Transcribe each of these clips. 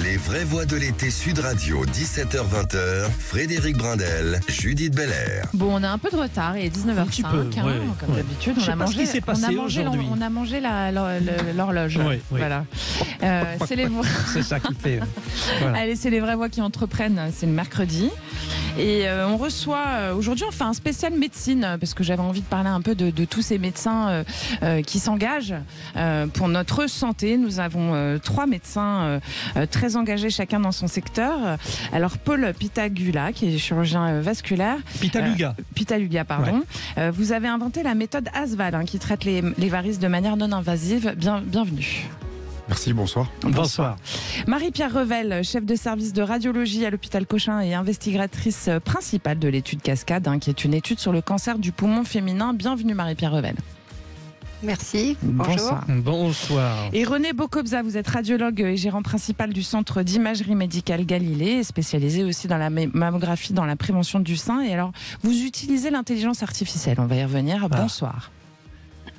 Les vraies voix de l'été Sud Radio, 17h-20h, Frédéric Brindel, Judith Belair. Bon, on a un peu de retard, il est 19h05, comme d'habitude. Je sais pas ce qui s'est passé aujourd'hui. On a mangé l'horloge. Oui. Voilà. C'est les voix. C'est ça qui fait. Voilà. Allez, c'est les vraies voix qui entreprennent, c'est le mercredi. Et on reçoit, aujourd'hui on fait un spécial médecine, parce que j'avais envie de parler un peu de tous ces médecins qui s'engagent pour notre santé. Nous avons 3 médecins très engagés chacun dans son secteur. Alors Paul Pitagula, qui est chirurgien vasculaire. Pitaluga, pardon. Ouais. Vous avez inventé la méthode ASVAL, qui traite les varices de manière non invasive. Bienvenue. Merci, bonsoir. Bonsoir. Marie-Pierre Revel, chef de service de radiologie à l'hôpital Cochin et investigatrice principale de l'étude Cascade, qui est une étude sur le cancer du poumon féminin. Bienvenue Marie-Pierre Revel. Merci, bonjour. Bonsoir. Et René Bocobza, vous êtes radiologue et gérant principal du centre d'imagerie médicale Galilée, spécialisé aussi dans la mammographie, dans la prévention du sein. Et alors, vous utilisez l'intelligence artificielle, on va y revenir. Bonsoir.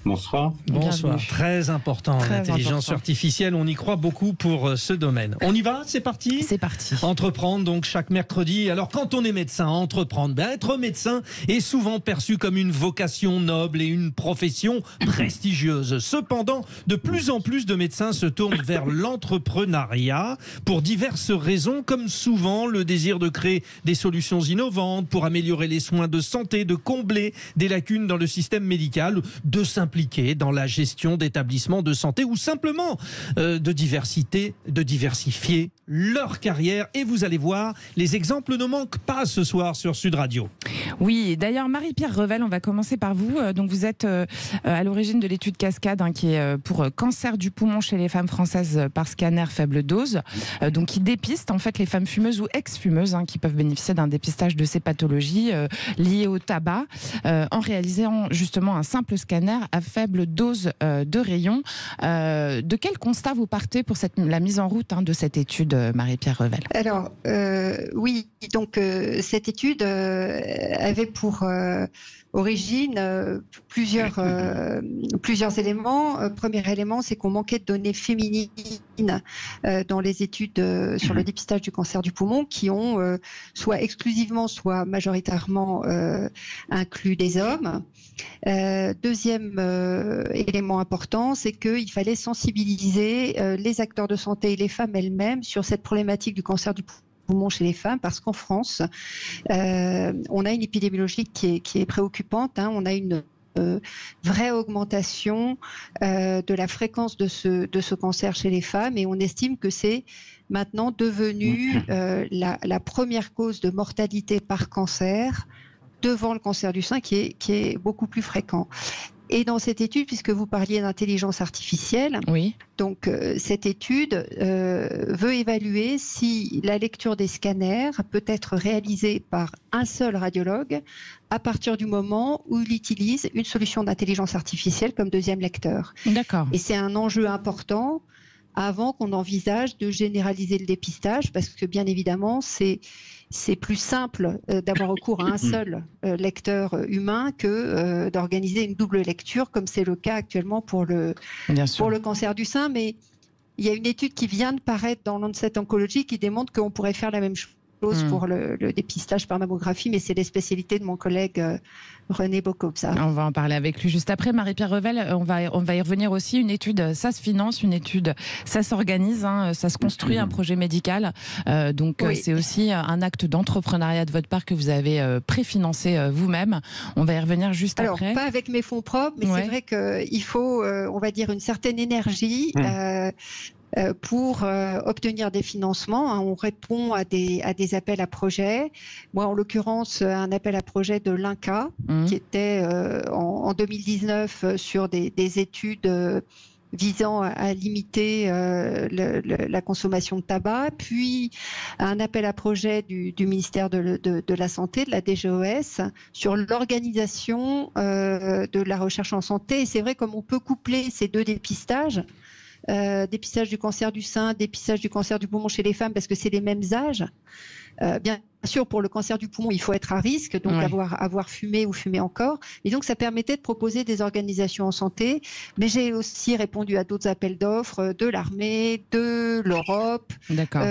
Bonsoir. Bonsoir. Très important, l'intelligence artificielle. On y croit beaucoup pour ce domaine. On y va? C'est parti? C'est parti. Entreprendre donc chaque mercredi. Alors quand on est médecin, entreprendre, être médecin est souvent perçu comme une vocation noble et une profession prestigieuse. Cependant, de plus en plus de médecins se tournent vers l'entrepreneuriat pour diverses raisons, comme souvent le désir de créer des solutions innovantes pour améliorer les soins de santé, de combler des lacunes dans le système médical, de s'impliquer dans la gestion d'établissements de santé ou simplement de diversifier leur carrière. Et vous allez voir, les exemples ne manquent pas ce soir sur Sud Radio. Oui, d'ailleurs Marie-Pierre Revel, on va commencer par vous. Donc vous êtes à l'origine de l'étude Cascade, qui est pour cancer du poumon chez les femmes françaises par scanner faible dose, donc qui dépiste en fait les femmes fumeuses ou ex-fumeuses qui peuvent bénéficier d'un dépistage de ces pathologies liées au tabac en réalisant justement un simple scanner à faible dose de rayons. De quel constat vous partez pour la mise en route de cette étude, Marie-Pierre Revel? Alors, oui, donc cette étude avait pour origine plusieurs éléments. Premier élément, c'est qu'on manquait de données féminines dans les études sur le dépistage du cancer du poumon qui ont soit exclusivement, soit majoritairement inclus des hommes. Deuxième élément important, c'est qu'il fallait sensibiliser les acteurs de santé et les femmes elles-mêmes sur cette problématique du cancer du poumon chez les femmes, parce qu'en France, on a une épidémiologie qui est préoccupante. On a une vraie augmentation de la fréquence de ce cancer chez les femmes, et on estime que c'est maintenant devenu la première cause de mortalité par cancer devant le cancer du sein, qui est beaucoup plus fréquent. Et dans cette étude, puisque vous parliez d'intelligence artificielle, oui. Donc cette étude veut évaluer si la lecture des scanners peut être réalisée par un seul radiologue à partir du moment où il utilise une solution d'intelligence artificielle comme deuxième lecteur. D'accord. Et c'est un enjeu important avant qu'on envisage de généraliser le dépistage, parce que bien évidemment, c'est plus simple d'avoir recours à un seul lecteur humain que d'organiser une double lecture, comme c'est le cas actuellement pour le cancer du sein. Mais il y a une étude qui vient de paraître dans Lancet Oncology qui démontre qu'on pourrait faire la même chose pour le dépistage par mammographie, mais c'est les spécialités de mon collègue René Bocobza. On va en parler avec lui juste après. Marie-Pierre Revel, on va y revenir aussi. Une étude, ça se finance, une étude, ça s'organise, ça se construit, un projet médical. Donc oui. C'est aussi un acte d'entrepreneuriat de votre part que vous avez préfinancé vous-même. On va y revenir juste après. Alors, pas avec mes fonds propres, mais c'est vrai qu'il faut, on va dire, une certaine énergie pour obtenir des financements. On répond à des appels à projets. Moi, en l'occurrence, un appel à projet de l'INCA qui était en 2019 sur des études visant à limiter la consommation de tabac, puis un appel à projet du ministère de la Santé, de la DGOS, sur l'organisation de la recherche en santé. Et c'est vrai, comme on peut coupler ces deux dépistages, dépistage du cancer du sein, dépistage du cancer du poumon chez les femmes, parce que c'est les mêmes âges. Bien sûr, pour le cancer du poumon, il faut être à risque, donc avoir fumé ou fumé encore. Et donc, ça permettait de proposer des organisations en santé. Mais j'ai aussi répondu à d'autres appels d'offres de l'armée, de l'Europe. D'accord.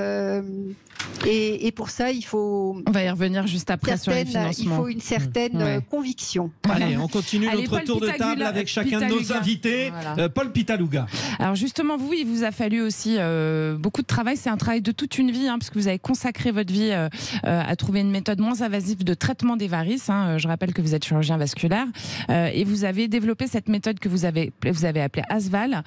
Et pour ça, il faut... On va y revenir juste après sur les financements. Il faut une certaine conviction. Allez, on continue notre tour de table avec chacun de nos invités. Voilà. Paul Pitaluga. Alors justement, vous, il vous a fallu aussi beaucoup de travail. C'est un travail de toute une vie, parce que vous avez consacré votre vie à trouver une méthode moins invasive de traitement des varices. Je rappelle que vous êtes chirurgien vasculaire et vous avez développé cette méthode que vous avez appelée ASVAL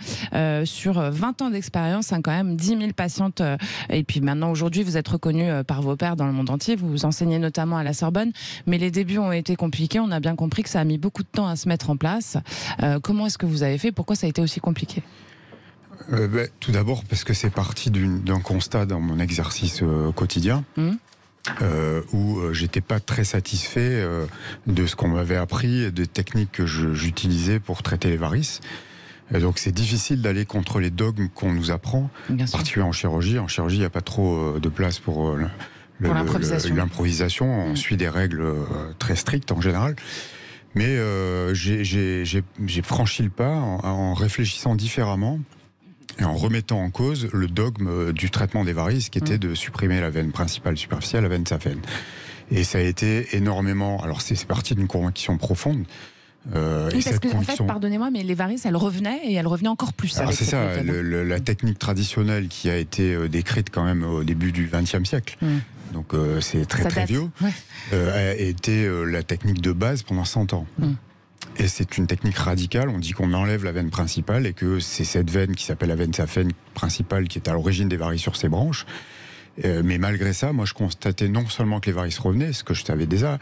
sur 20 ans d'expérience, quand même 10 000 patientes. Et puis maintenant, aujourd'hui, vous êtes reconnu par vos pairs dans le monde entier. Vous enseignez notamment à la Sorbonne, mais les débuts ont été compliqués. On a bien compris que ça a mis beaucoup de temps à se mettre en place. Comment est-ce que vous avez fait? Pourquoi ça a été aussi compliqué? Tout d'abord parce que c'est parti d'un constat dans mon exercice quotidien. Où j'étais pas très satisfait de ce qu'on m'avait appris et des techniques que j'utilisais pour traiter les varices. Et donc c'est difficile d'aller contre les dogmes qu'on nous apprend, particulièrement en chirurgie. En chirurgie, il n'y a pas trop de place pour l'improvisation. On suit des règles très strictes en général. Mais j'ai franchi le pas en réfléchissant différemment et en remettant en cause le dogme du traitement des varices qui était de supprimer la veine principale superficielle, la veine saphène. Et ça a été énormément... Alors c'est parti d'une conviction profonde. Parce que, en fait, pardonnez-moi, mais les varices, elles revenaient encore plus. C'est ça, la technique traditionnelle qui a été décrite quand même au début du XXe siècle. Donc c'est très vieux. A été la technique de base pendant 100 ans. Et c'est une technique radicale. On dit qu'on enlève la veine principale et que c'est cette veine qui s'appelle la veine saphène principale qui est à l'origine des varices sur ses branches. Mais malgré ça, moi je constatais non seulement que les varices revenaient, ce que je savais déjà,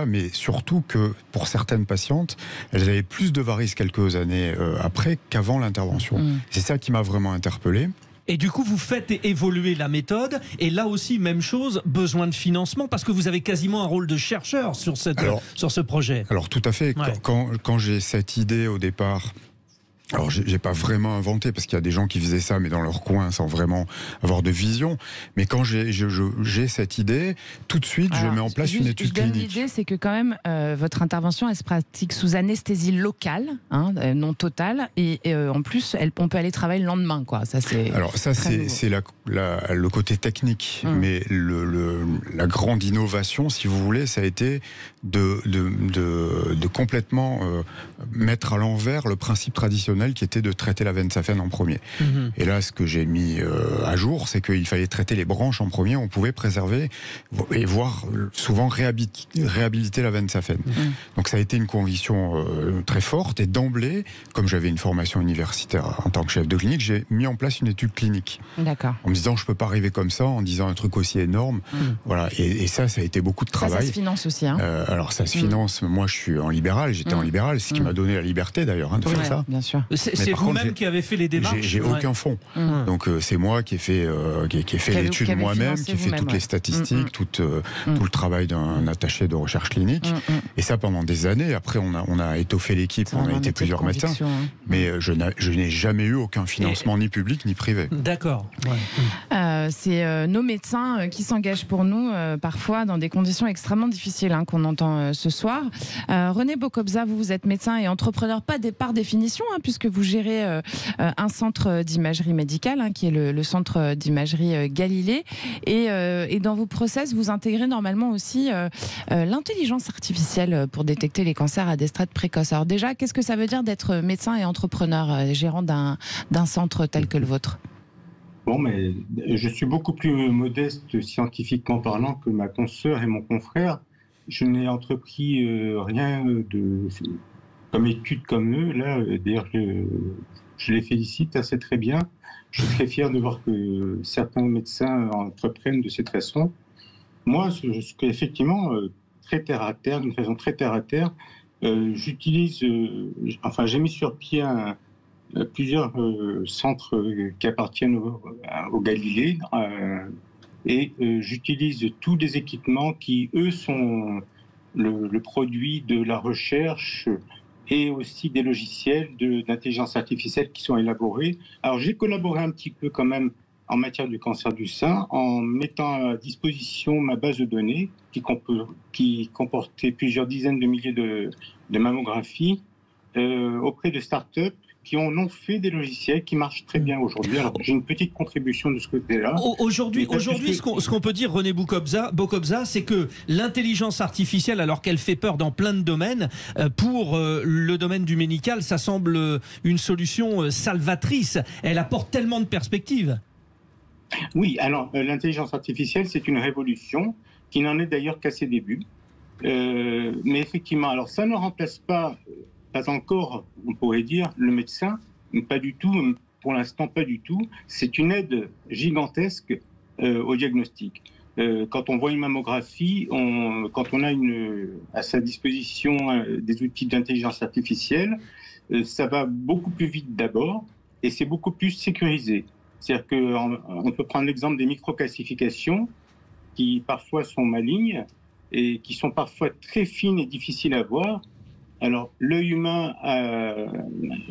mais surtout que pour certaines patientes, elles avaient plus de varices quelques années après qu'avant l'intervention. C'est ça qui m'a vraiment interpellé. Et du coup, vous faites évoluer la méthode. Et là aussi, même chose, besoin de financement, parce que vous avez quasiment un rôle de chercheur sur ce projet. Alors tout à fait. Ouais. Quand j'ai cette idée au départ... Alors, j'ai pas vraiment inventé, parce qu'il y a des gens qui faisaient ça, mais dans leur coin, sans vraiment avoir de vision. Mais quand j'ai cette idée, tout de suite, je mets en place une étude clinique. L'idée, c'est que quand même, votre intervention, elle se pratique sous anesthésie locale, non totale, et en plus, on peut aller travailler le lendemain, quoi. Ça, c'est. Alors ça, c'est le côté technique, mais la grande innovation, si vous voulez, ça a été de complètement mettre à l'envers le principe traditionnel qui était de traiter la veine saphène en premier. Et là, ce que j'ai mis à jour, c'est qu'il fallait traiter les branches en premier. On pouvait préserver et voire souvent réhabiliter la veine saphène. Donc ça a été une conviction très forte. Et d'emblée, comme j'avais une formation universitaire en tant que chef de clinique, j'ai mis en place une étude clinique. D'accord. En me disant, je peux pas arriver comme ça, en disant un truc aussi énorme. Voilà. Et ça a été beaucoup de travail. Ça se finance aussi. Alors ça se finance. Moi, je suis en libéral. J'étais en libéral, ce qui m'a donné la liberté d'ailleurs de faire ça. Bien sûr. C'est vous-même qui avez fait les démarches. J'ai aucun fonds. Donc c'est moi qui ai fait l'étude moi-même, qui ai fait toutes les statistiques, tout le travail d'un attaché de recherche clinique. Et ça pendant des années. Après, on a étoffé l'équipe, on a été plusieurs médecins. Mais je n'ai jamais eu aucun financement ni public ni privé. D'accord. C'est nos médecins qui s'engagent pour nous parfois dans des conditions extrêmement difficiles qu'on entend ce soir. René Bokobza, vous êtes médecin et entrepreneur, pas par définition, puisque vous gérez un centre d'imagerie médicale qui est le centre d'imagerie Galilée. Et dans vos process, vous intégrez normalement aussi l'intelligence artificielle pour détecter les cancers à des stades précoces. Alors déjà, qu'est-ce que ça veut dire d'être médecin et entrepreneur, gérant d'un centre tel que le vôtre ? Bon, mais je suis beaucoup plus modeste scientifiquement parlant que ma consoeur et mon confrère. Je n'ai entrepris rien comme étude comme eux. Là, d'ailleurs, je les félicite assez très bien. Je suis très fier de voir que certains médecins entreprennent de cette façon. Moi, je suis effectivement très terre à terre, d'une façon très terre à terre. J'utilise, j'ai mis sur pied plusieurs centres qui appartiennent au Galilée et j'utilise tous des équipements qui, eux, sont le produit de la recherche et aussi des logiciels d'intelligence artificielle qui sont élaborés. Alors j'ai collaboré un petit peu quand même en matière du cancer du sein en mettant à disposition ma base de données qui comportait plusieurs dizaines de milliers de mammographies auprès de start-up qui en ont fait des logiciels qui marchent très bien aujourd'hui. Alors, j'ai une petite contribution de ce côté-là. Aujourd'hui, ce qu'on peut dire, René Bokobza, c'est que l'intelligence artificielle, alors qu'elle fait peur dans plein de domaines, pour le domaine du médical, ça semble une solution salvatrice. Elle apporte tellement de perspectives. Oui, alors, l'intelligence artificielle, c'est une révolution qui n'en est d'ailleurs qu'à ses débuts. Mais effectivement, alors ça ne remplace pas encore, on pourrait dire, le médecin, pas du tout, pour l'instant pas du tout. C'est une aide gigantesque au diagnostic. Quand on voit une mammographie, quand on a à sa disposition des outils d'intelligence artificielle, ça va beaucoup plus vite d'abord et c'est beaucoup plus sécurisé. C'est-à-dire qu'on peut prendre l'exemple des microclassifications qui parfois sont malignes et qui sont parfois très fines et difficiles à voir. Alors, l'œil humain a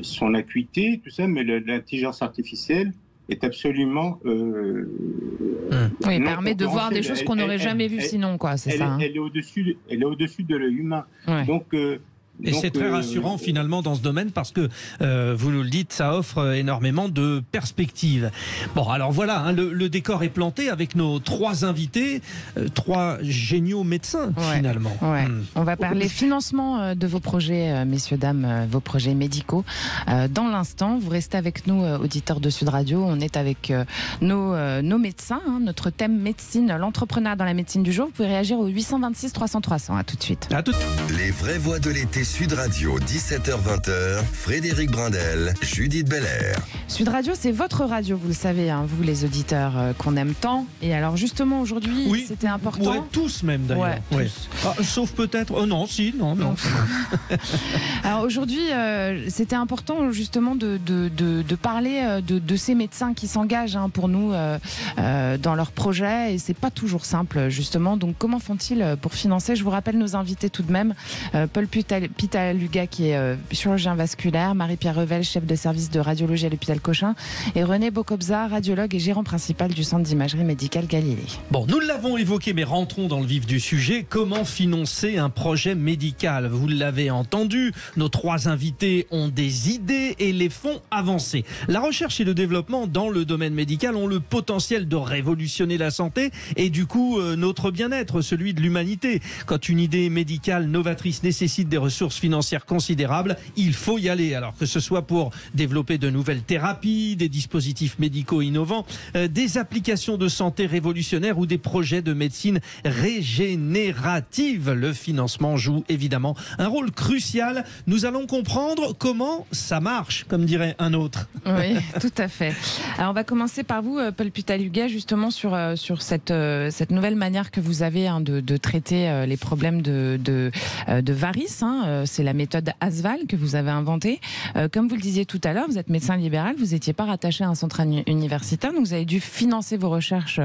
son acuité, tout ça, mais l'intelligence artificielle est absolument... oui, elle permet de voir des choses qu'on n'aurait jamais vues sinon, quoi, c'est ça. Elle est au-dessus de l'œil humain. Ouais. Et c'est très rassurant finalement dans ce domaine parce que, vous nous le dites, ça offre énormément de perspectives. Bon, alors voilà, le décor est planté avec nos 3 invités, 3 géniaux médecins finalement. Ouais. On va parler financement de vos projets, messieurs, dames, vos projets médicaux. Dans l'instant, vous restez avec nous, auditeurs de Sud Radio. On est avec nos médecins, notre thème médecine, l'entrepreneur dans la médecine du jour. Vous pouvez réagir au 826 300 300. À tout de suite. Les vraies voix de l'été. Sud Radio, 17h-20h, Frédéric Brindel, Judith Belair. Sud Radio, c'est votre radio, vous le savez, vous les auditeurs qu'on aime tant. Et alors justement aujourd'hui, c'était important. Ouais, tous même d'ailleurs. Ouais, sauf peut-être. Non. Alors aujourd'hui, c'était important justement de parler de ces médecins qui s'engagent pour nous dans leurs projets. Et c'est pas toujours simple justement. Donc comment font-ils pour financer? Je vous rappelle nos invités tout de même. Paul Pitaluga qui est chirurgien vasculaire, Marie-Pierre Revel, chef de service de radiologie à l'hôpital Cochin, et René Bokobza, radiologue et gérant principal du centre d'imagerie médicale Galilée. Bon, nous l'avons évoqué, mais rentrons dans le vif du sujet. Comment financer un projet médical? Vous l'avez entendu, nos 3 invités ont des idées et les font avancer. La recherche et le développement dans le domaine médical ont le potentiel de révolutionner la santé et du coup notre bien-être, celui de l'humanité. Quand une idée médicale novatrice nécessite des ressources financières considérables, il faut y aller. Alors que ce soit pour développer de nouvelles thérapies, des dispositifs médicaux innovants, des applications de santé révolutionnaires ou des projets de médecine régénérative, le financement joue évidemment un rôle crucial. Nous allons comprendre comment ça marche, comme dirait un autre. Oui, tout à fait. Alors on va commencer par vous, Paul Pitaluga, justement sur cette nouvelle manière que vous avez de traiter les problèmes de varices. C'est la méthode ASVAL que vous avez inventée. Comme vous le disiez tout à l'heure, vous êtes médecin libéral, vous n'étiez pas rattaché à un centre universitaire, donc vous avez dû financer vos recherches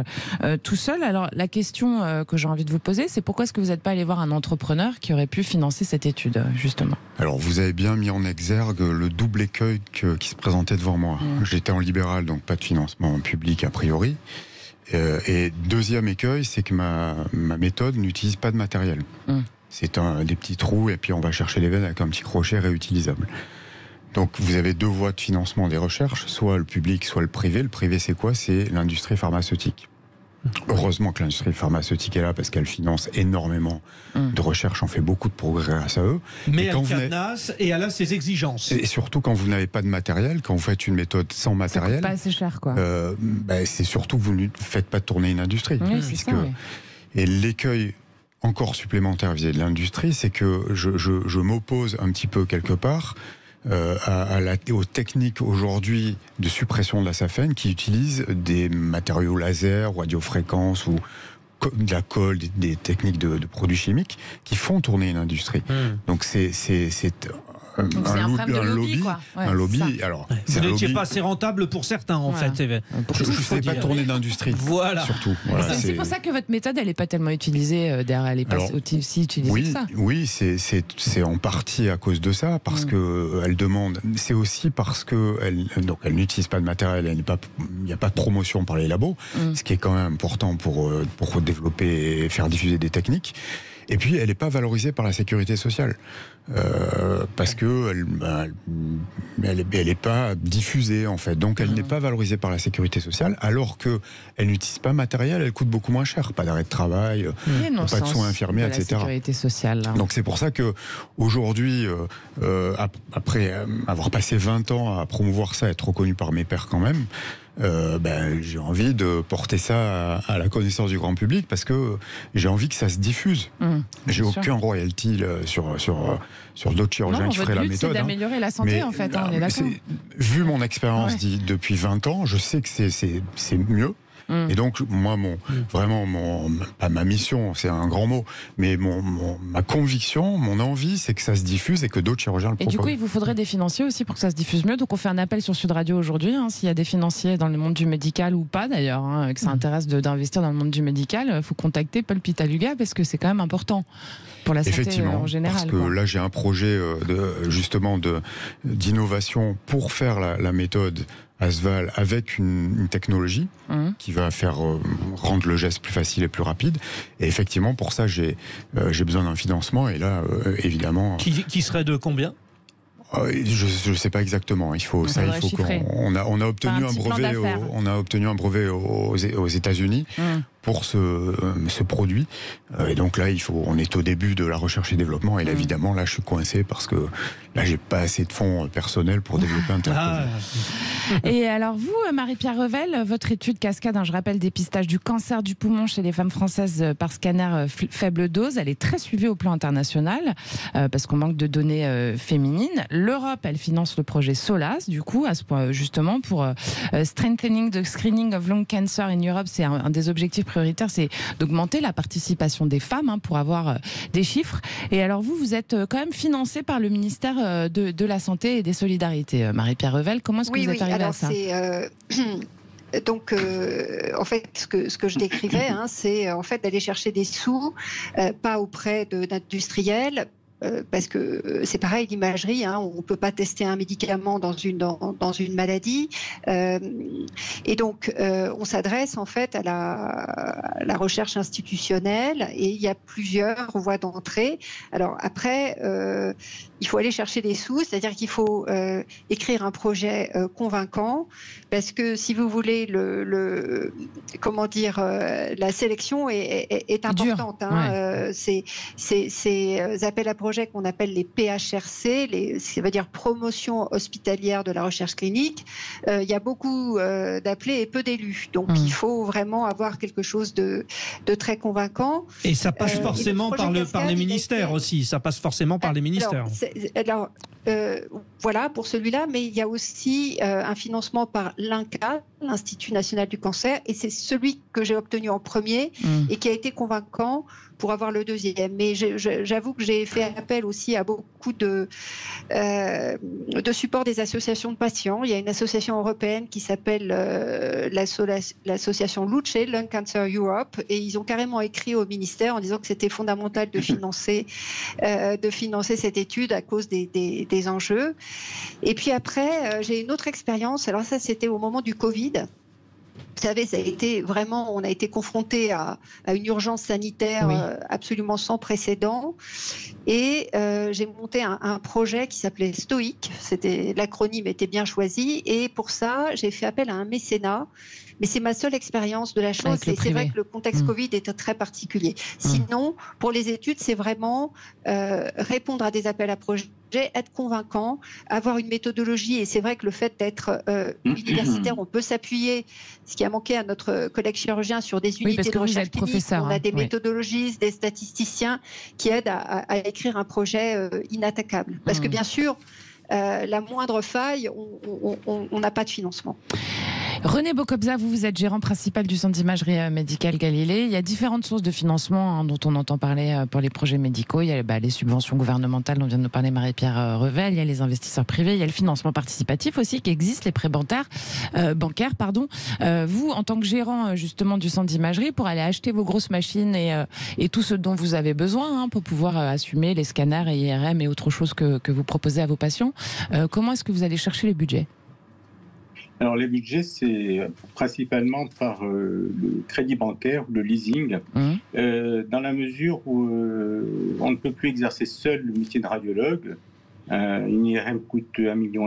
tout seul. Alors la question que j'ai envie de vous poser, c'est pourquoi est-ce que vous n'êtes pas allé voir un entrepreneur qui aurait pu financer cette étude, justement? Alors vous avez bien mis en exergue le double écueil qui se présentait devant moi. J'étais en libéral, donc pas de financement public a priori. Et deuxième écueil, c'est que ma méthode n'utilise pas de matériel. C'est des petits trous et puis on va chercher les veines avec un petit crochet réutilisable. Donc vous avez 2 voies de financement des recherches, soit le public, soit le privé. Le privé, c'est quoi? C'est l'industrie pharmaceutique. Heureusement que l'industrie pharmaceutique est là parce qu'elle finance énormément de recherche. On fait beaucoup de progrès grâce à eux. Mais elle cadenasse et elle a ses exigences. Et surtout quand vous n'avez pas de matériel, quand vous faites une méthode sans matériel, ça coûte pas assez cher, quoi. C'est surtout que vous ne faites pas tourner une industrie. Oui, c'est ça, oui. Et l'écueil encore supplémentaire vis-à-vis de l'industrie, c'est que je m'oppose un petit peu quelque part aux techniques aujourd'hui de suppression de la safène qui utilisent des matériaux laser, radiofréquence ou de la colle, des techniques de produits chimiques qui font tourner une industrie. Donc c'est lobby. Ouais, un lobby. Alors, vous n'étiez pas assez rentable pour certains, en fait. Je ne sais pas tourner d'industrie. Voilà. Surtout. Voilà, c'est pour ça que votre méthode, elle n'est pas tellement utilisée derrière. Elle est pas aussi utilisée que ça. Oui, c'est en partie à cause de ça, parce que elle demande. C'est aussi parce que elle n'utilise pas de matériel. Il n'y a pas de promotion par les labos, ce qui est quand même important pour développer et faire diffuser des techniques. Et puis, elle n'est pas valorisée par la sécurité sociale. Parce qu'elle n'est pas diffusée, en fait. Donc, elle n'est pas valorisée par la sécurité sociale, alors qu'elle n'utilise pas matériel, elle coûte beaucoup moins cher. Pas d'arrêt de travail, pas de soins infirmiers, etc. Sécurité sociale. Donc, c'est pour ça qu'aujourd'hui, après avoir passé 20 ans à promouvoir ça, être reconnu par mes pairs quand même, j'ai envie de porter ça à la connaissance du grand public, parce que j'ai envie que ça se diffuse. J'ai aucun royalty sur d'autres chirurgiens qui feraient la méthode. C'est d'améliorer la santé, en fait, on est d'accord. Vu mon expérience depuis 20 ans, je sais que c'est mieux. Et donc, moi, pas ma mission, c'est un grand mot, mais ma conviction, mon envie, c'est que ça se diffuse et que d'autres chirurgiens le proposent. Et du coup, il vous faudrait des financiers aussi pour que ça se diffuse mieux. Donc, on fait un appel sur Sud Radio aujourd'hui, s'il y a des financiers dans le monde du médical ou pas d'ailleurs, que ça intéresse d'investir dans le monde du médical, il faut contacter Paul Pitaluga, parce que c'est quand même important pour la santé en général. Parce que là, j'ai un projet d'innovation pour faire la méthode Asval avec une technologie qui va faire rendre le geste plus facile et plus rapide. Et effectivement, pour ça, j'ai besoin d'un financement. Et là, évidemment... Qui serait de combien ? Je ne sais pas exactement. On a obtenu un brevet aux États-Unis pour ce produit. Et donc là, on est au début de la recherche et développement. Et là, évidemment, là, je suis coincé parce que là, j'ai pas assez de fonds personnels pour développer un tel projet. Et alors vous, Marie-Pierre Revel, votre étude cascade, je rappelle, dépistage du cancer du poumon chez les femmes françaises par scanner faible dose, elle est très suivie au plan international parce qu'on manque de données féminines. L'Europe, elle finance le projet SOLAS, du coup, à ce point, justement, pour strengthening the screening of lung cancer in Europe. C'est un des objectifs prioritaires, c'est d'augmenter la participation des femmes pour avoir des chiffres. Et alors vous êtes quand même financé par le ministère de la Santé et des Solidarités. Marie-Pierre Revel, comment est-ce que vous êtes arrivée à ça ? Donc, en fait, ce que je décrivais, c'est en fait d'aller chercher des sous, pas auprès d'industriels. Parce que c'est pareil, l'imagerie, on ne peut pas tester un médicament dans une maladie. Et donc, on s'adresse en fait à la recherche institutionnelle, et il y a plusieurs voies d'entrée. Alors après, il faut aller chercher des sous, c'est-à-dire qu'il faut écrire un projet convaincant, parce que si vous voulez, la sélection est importante. Ces appels à projets qu'on appelle les PHRC, ça veut dire promotion hospitalière de la recherche clinique, il y a beaucoup d'appelés et peu d'élus. Donc il faut vraiment avoir quelque chose de très convaincant. Et ça passe forcément par les ministères aussi. Ça passe forcément par les ministères. Voilà pour celui-là, mais il y a aussi un financement par l'INCa, l'Institut national du cancer, et c'est celui que j'ai obtenu en premier et qui a été convaincant pour avoir le deuxième. Mais j'avoue que j'ai fait appel aussi à beaucoup de support des associations de patients. Il y a une association européenne qui s'appelle l'association LUCE, Lung Cancer Europe, et ils ont carrément écrit au ministère en disant que c'était fondamental de financer cette étude à cause des enjeux. Et puis après, j'ai une autre expérience. Alors ça, c'était au moment du Covid. Vous savez, ça a été vraiment, on a été confronté à une urgence sanitaire absolument sans précédent. Et j'ai monté un projet qui s'appelait Stoïque. L'acronyme était bien choisi. Et pour ça, j'ai fait appel à un mécénat. Mais c'est ma seule expérience de la chose. Et c'est vrai que le contexte Covid est très particulier. Sinon, pour les études, c'est vraiment répondre à des appels à projets, être convaincant, avoir une méthodologie. Et c'est vrai que le fait d'être universitaire, on peut s'appuyer, ce qui a manqué à notre collègue chirurgien, sur des unités de recherche clinique. On a des méthodologistes, des statisticiens qui aident à écrire un projet inattaquable. Parce que bien sûr, la moindre faille, on n'a pas de financement. René Bocobza, vous êtes gérant principal du centre d'imagerie médicale Galilée. Il y a différentes sources de financement dont on entend parler pour les projets médicaux. Il y a les subventions gouvernementales dont vient de nous parler Marie-Pierre Revel. Il y a les investisseurs privés. Il y a le financement participatif aussi qui existe, les prêts bancaires. Vous, en tant que gérant justement du centre d'imagerie, pour aller acheter vos grosses machines et tout ce dont vous avez besoin pour pouvoir assumer les scanners et IRM et autre chose que vous proposez à vos patients, comment est-ce que vous allez chercher les budgets ? Alors les budgets, c'est principalement par le crédit bancaire, le leasing, dans la mesure où on ne peut plus exercer seul le métier de radiologue. Une IRM coûte 1,5 million,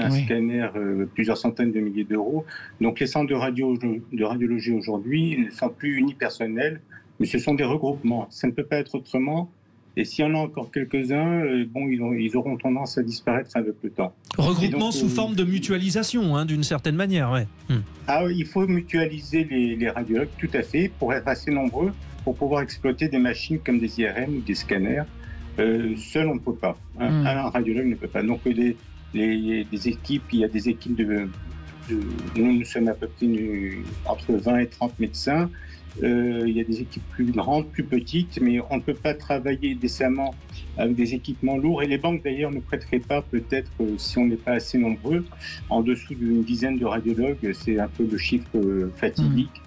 un scanner plusieurs centaines de milliers d'euros. Donc les centres de radiologie aujourd'hui ne sont plus unipersonnels, mais ce sont des regroupements. Ça ne peut pas être autrement. Et s'il y en a encore quelques-uns, ils auront tendance à disparaître avec le temps. Regroupement sous forme de mutualisation, d'une certaine manière, ouais. Ah oui, il faut mutualiser les radiologues, tout à fait, pour être assez nombreux, pour pouvoir exploiter des machines comme des IRM ou des scanners. Seul, on ne peut pas. Un radiologue ne peut pas. Donc, des équipes, il y a des équipes nous sommes à peu près entre 20 et 30 médecins. Il y a des équipes plus grandes, plus petites, mais on ne peut pas travailler décemment avec des équipements lourds. Et les banques, d'ailleurs, ne prêteraient pas, peut-être, si on n'est pas assez nombreux, en dessous d'une dizaine de radiologues. C'est un peu le chiffre fatidique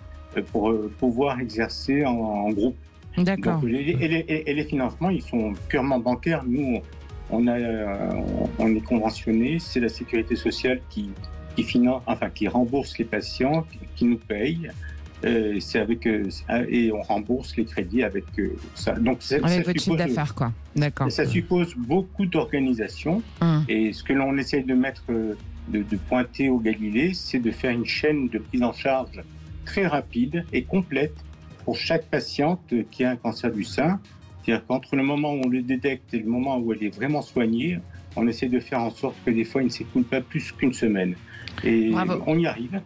pour pouvoir exercer en groupe. D'accord. Donc, et les financements, ils sont purement bancaires. Nous, on est conventionné. C'est la sécurité sociale qui rembourse les patients, qui nous paye. Et on rembourse les crédits avec ça. Donc avec votre chiffre d'affaires, quoi. D'accord. Ça suppose beaucoup d'organisation. Et ce que l'on essaye de pointer au Galilée, c'est de faire une chaîne de prise en charge très rapide et complète pour chaque patiente qui a un cancer du sein. C'est-à-dire qu'entre le moment où on le détecte et le moment où elle est vraiment soignée, on essaie de faire en sorte que des fois, il ne s'écoule pas plus qu'une semaine. Et on y arrive.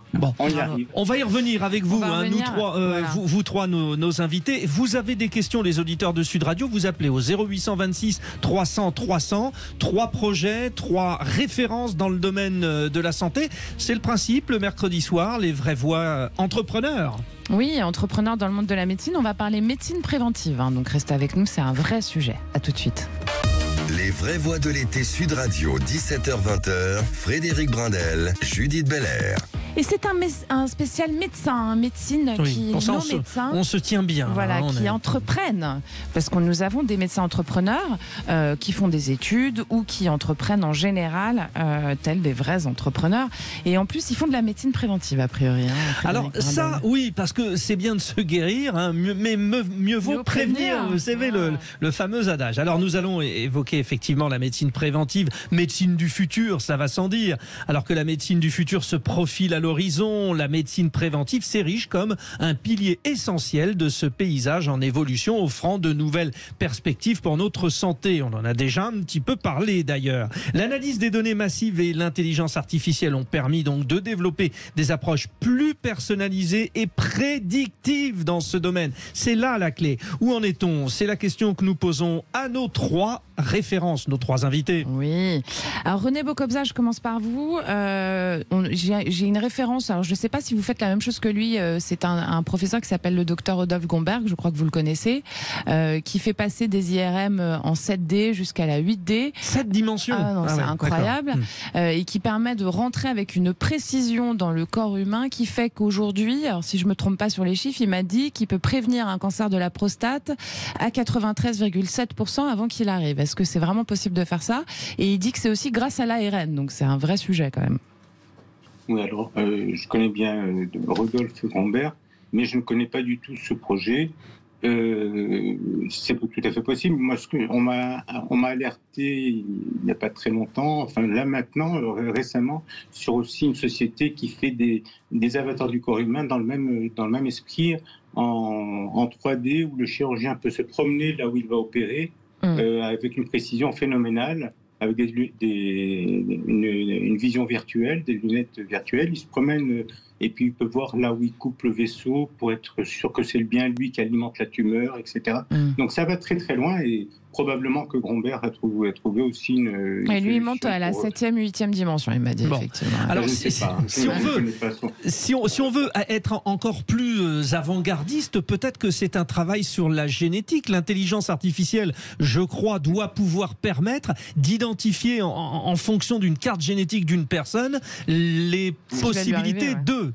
On va y revenir avec vous, nous trois, voilà. vous trois, nos invités. Vous avez des questions, les auditeurs de Sud Radio, vous appelez au 0826 300 300. 3 projets, 3 références dans le domaine de la santé. C'est le principe, le mercredi soir, les vraies voix entrepreneurs. Oui, entrepreneurs dans le monde de la médecine. On va parler médecine préventive. Donc restez avec nous, c'est un vrai sujet. À tout de suite. Les vraies voix de l'été Sud Radio, 17h-20h, Frédéric Brindel, Judith Belair. Et c'est un spécial médecin, médecine qui médecins. On se tient bien. Voilà, qui entreprennent. Parce que nous avons des médecins entrepreneurs qui font des études ou qui entreprennent en général, tels des vrais entrepreneurs. Et en plus, ils font de la médecine préventive, a priori. Alors ça, oui, parce que c'est bien de se guérir, mais mieux vaut prévenir. Vous savez, le fameux adage. Alors nous allons évoquer effectivement la médecine préventive, médecine du futur, ça va sans dire. Alors que la médecine du futur se profile à l'horizon, la médecine préventive s'érige comme un pilier essentiel de ce paysage en évolution, offrant de nouvelles perspectives pour notre santé. On en a déjà un petit peu parlé d'ailleurs. L'analyse des données massives et l'intelligence artificielle ont permis donc de développer des approches plus personnalisées et prédictives dans ce domaine. C'est là la clé. Où en est-on ? C'est la question que nous posons à nos 3 références, nos 3 invités. Oui. Alors René Bocobza, je commence par vous. J'ai une référence. Alors je ne sais pas si vous faites la même chose que lui. C'est un professeur qui s'appelle le docteur Rodolphe Gomberg, je crois que vous le connaissez, qui fait passer des IRM en 7D jusqu'à la 8D. 7 dimensions. C'est incroyable. Et qui permet de rentrer avec une précision dans le corps humain qui fait qu'aujourd'hui, alors si je ne me trompe pas sur les chiffres, il m'a dit qu'il peut prévenir un cancer de la prostate à 93,7% avant qu'il arrive. Est-ce que c'est vraiment possible de faire ça ? Et il dit que c'est aussi grâce à l'ARN, donc c'est un vrai sujet quand même. Oui, alors, je connais bien Rodolphe Gomberg, mais je ne connais pas du tout ce projet. C'est tout à fait possible. Moi, on m'a alerté il n'y a pas très longtemps, enfin là maintenant, récemment, sur aussi une société qui fait des avatars du corps humain dans le même esprit, en 3D, où le chirurgien peut se promener là où il va opérer, avec une précision phénoménale, avec une vision virtuelle, des lunettes virtuelles. Il se promène et puis il peut voir là où il coupe le vaisseau pour être sûr que c'est bien lui qui alimente la tumeur, etc. Donc ça va très très loin, et probablement que Grombert a trouvé aussi une et lui, il monte à la 7e, 8e dimension, il m'a dit, effectivement. Alors, si on veut être encore plus avant-gardiste, peut-être que c'est un travail sur la génétique. L'intelligence artificielle, je crois, doit pouvoir permettre d'identifier en fonction d'une carte génétique d'une personne les possibilités d'eux.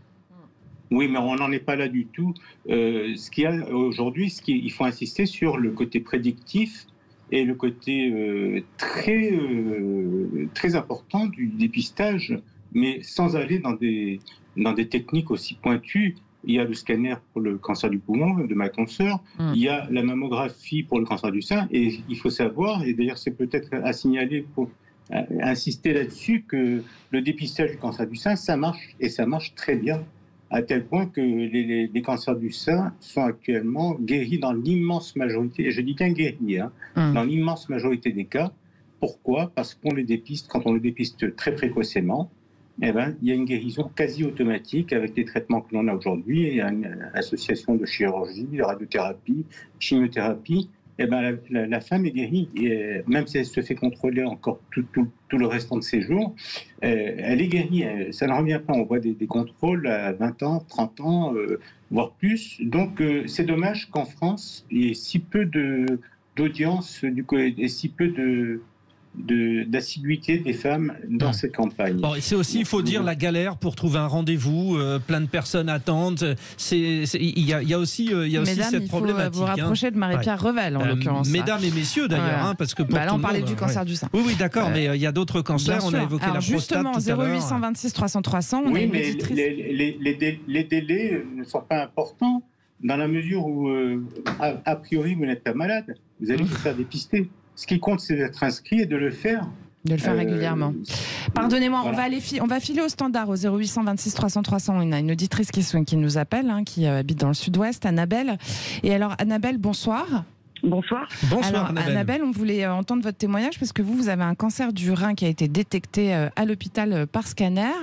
Oui, mais on n'en est pas là du tout. Ce qu'il y a aujourd'hui, il faut insister sur le côté prédictif et le côté très important du dépistage, mais sans aller dans des techniques aussi pointues. Il y a le scanner pour le cancer du poumon de ma consoeur, il y a la mammographie pour le cancer du sein, et il faut savoir, et d'ailleurs c'est peut-être à signaler pour insister là-dessus, que le dépistage du cancer du sein, ça marche, et ça marche très bien, à tel point que les cancers du sein sont actuellement guéris dans l'immense majorité, et je dis bien guéris, dans l'immense majorité des cas. Pourquoi ? Parce qu'on les dépiste, quand on les dépiste très précocement, il y a une guérison quasi automatique avec les traitements que l'on a aujourd'hui, et une association de chirurgie, de radiothérapie, chimiothérapie. La femme est guérie, et même si elle se fait contrôler encore tout le restant de ses jours, elle est guérie, ça ne revient pas. On voit des contrôles à 20 ans, 30 ans, voire plus. Donc c'est dommage qu'en France, il y ait si peu d'audience et si peu d'assiduité des femmes dans cette campagne. Bon, c'est aussi, il faut dire, la galère pour trouver un rendez-vous. Plein de personnes attendent. Il y a aussi cette problématique. Il faut vous rapprocher de Marie-Pierre Revel, en l'occurrence. Mesdames et messieurs, d'ailleurs, parce que là, on parlait du cancer du sein. Oui, d'accord, mais il y a d'autres cancers. On a évoqué la prostate justement, tout à l'heure. 0826 300 300. On oui, mais les délais ne sont pas importants, dans la mesure où, a priori, vous n'êtes pas malade. Vous allez vous faire dépister. Ce qui compte, c'est d'être inscrit et de le faire. De le faire régulièrement. Pardonnez-moi, voilà. on va filer au standard, au 0826 300 300. On a une auditrice qui nous appelle, qui habite dans le sud-ouest, Annabelle. Et alors, Annabelle, bonsoir. Bonsoir. Bonsoir, alors, Annabelle, on voulait entendre votre témoignage parce que vous avez un cancer du rein qui a été détecté à l'hôpital par scanner.